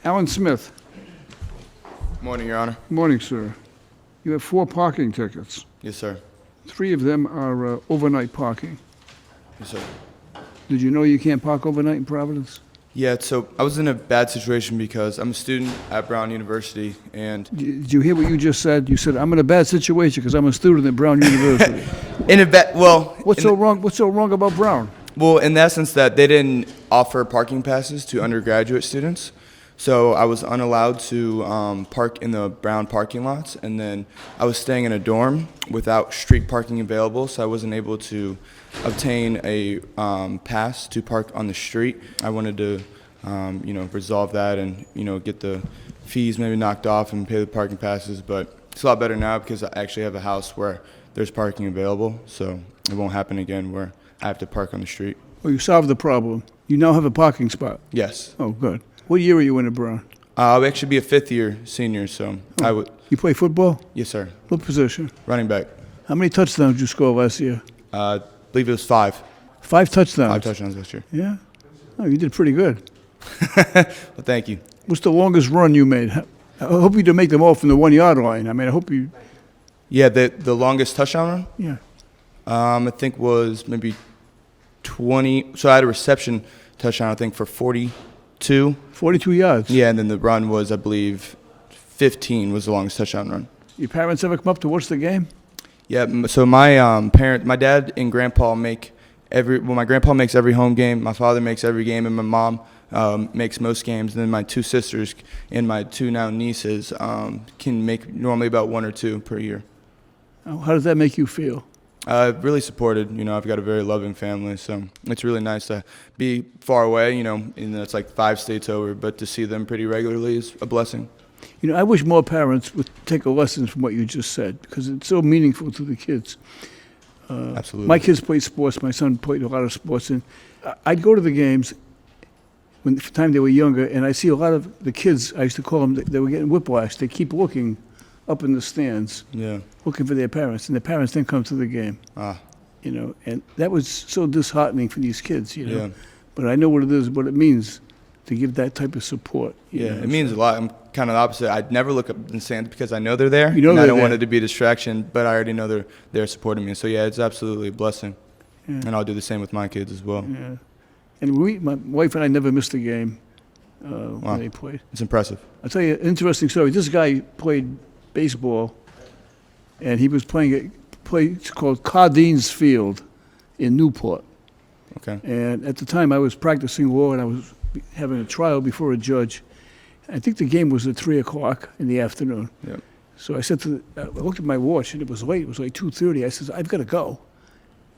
Alan Smith. Morning, Your Honor. Morning, sir. You have 4 parking tickets. Yes, sir. 3 of them are overnight parking. Yes, sir. Did you know you can't park overnight in Providence? Yeah, so I was in a bad situation because I'm a student at Brown University, and Did you hear what you just said? You said, I'm in a bad situation because I'm a student at Brown University. What's so wrong about Brown? Well, in the essence that they didn't offer parking passes to undergraduate students, so I was unallowed to park in the Brown parking lots, and then I was staying in a dorm without street parking available, so I wasn't able to obtain a pass to park on the street. I wanted to, resolve that and, get the fees maybe knocked off and pay the parking passes, but it's a lot better now because I actually have a house where there's parking available, so it won't happen again where I have to park on the street. Well, you solved the problem. You now have a parking spot. Yes. Oh, good. What year are you in at Brown? I'll actually be a 5th-year senior, so I would. You play football? Yes, sir. What position? Running back. How many touchdowns did you score last year? I believe it was 5. 5 touchdowns? 5 touchdowns last year. Yeah? Oh, you did pretty good. Well, thank you. What's the longest run you made? I hope you didn't make them all from the 1-yard line. I mean, I hope you... Yeah, the longest touchdown run? Yeah. I think was maybe 20. So I had a reception touchdown, I think, for 42. 42 yards? Yeah, and then the run was, I believe, 15 was the longest touchdown run. Your parents ever come up to watch the game? Yeah, so my dad and grandpa make my grandpa makes every home game, my father makes every game, and my mom makes most games, and then my 2 sisters and my 2 now nieces can make normally about 1 or 2 per year. How does that make you feel? Really supported. I've got a very loving family, so it's really nice to be far away, and it's like 5 states over, but to see them pretty regularly is a blessing. I wish more parents would take a lesson from what you just said, because it's so meaningful to the kids. Absolutely. My kids played sports. My son played a lot of sports, and I'd go to the games when the time they were younger, and I see a lot of the kids, I used to call them, they were getting whiplash. They keep looking up in the stands, looking for their parents, and their parents didn't come to the game. And that was so disheartening for these kids, Yeah. But I know what it means to give that type of support. It means a lot. I'm kind of the opposite. I'd never look up in the stands because I know they're there, and I don't want it to be a distraction, but I already know they're there supporting me. So, yeah, it's absolutely a blessing, and I'll do the same with my kids as well. Yeah. And my wife and I never missed a game when they played. It's impressive. I'll tell you an interesting story. This guy played baseball, and he was playing a place called Cardines Field in Newport. Okay. And at the time, I was practicing law, and I was having a trial before a judge. I think the game was at 3 o'clock in the afternoon. Yep. So I said I looked at my watch, and it was late. It was like 2:30. I said, I've got to go.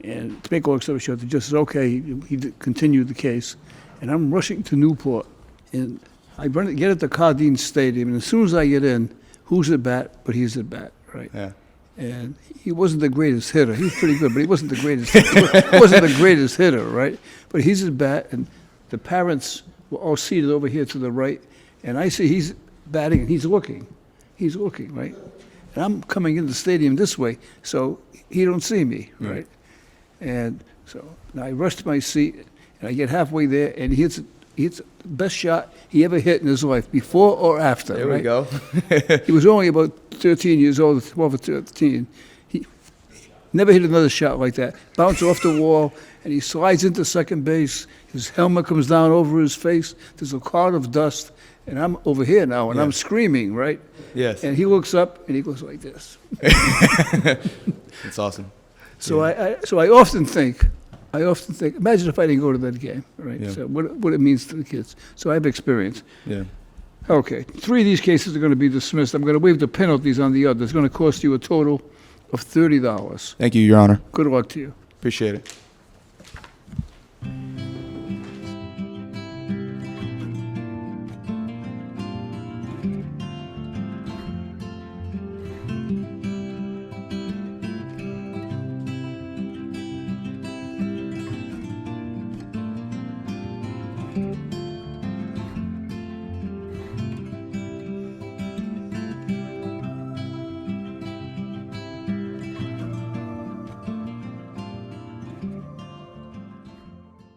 And to make a long story short, the judge said, okay, he continued the case. And I'm rushing to Newport. And I get at the Cardines Stadium, and as soon as I get in, who's at bat? But he's at bat, right? Yeah. And he wasn't the greatest hitter. He was pretty good, but he wasn't the greatest hitter, right? But he's at bat, and the parents were all seated over here to the right. And I see he's batting, and he's looking. He's looking, right? And I'm coming in the stadium this way, so he don't see me, right? And so now I rush to my seat, and I get halfway there, and he hits the best shot he ever hit in his life, before or after. There right? we go. He was only about 13 years old, 12 or 13. He never hit another shot like that. Bounced off the wall, and he slides into second base. His helmet comes down over his face. There's a cloud of dust, and I'm over here now, and I'm screaming, right? Yes. And he looks up, and he goes like this. It's awesome. So I often think, imagine if I didn't go to that game, right? Yeah. So what it means to the kids. So I have experience. Yeah. Okay, 3 of these cases are going to be dismissed. I'm going to waive the penalties on the other. It's going to cost you a total of $30. Thank you, Your Honor. Good luck to you. Appreciate it.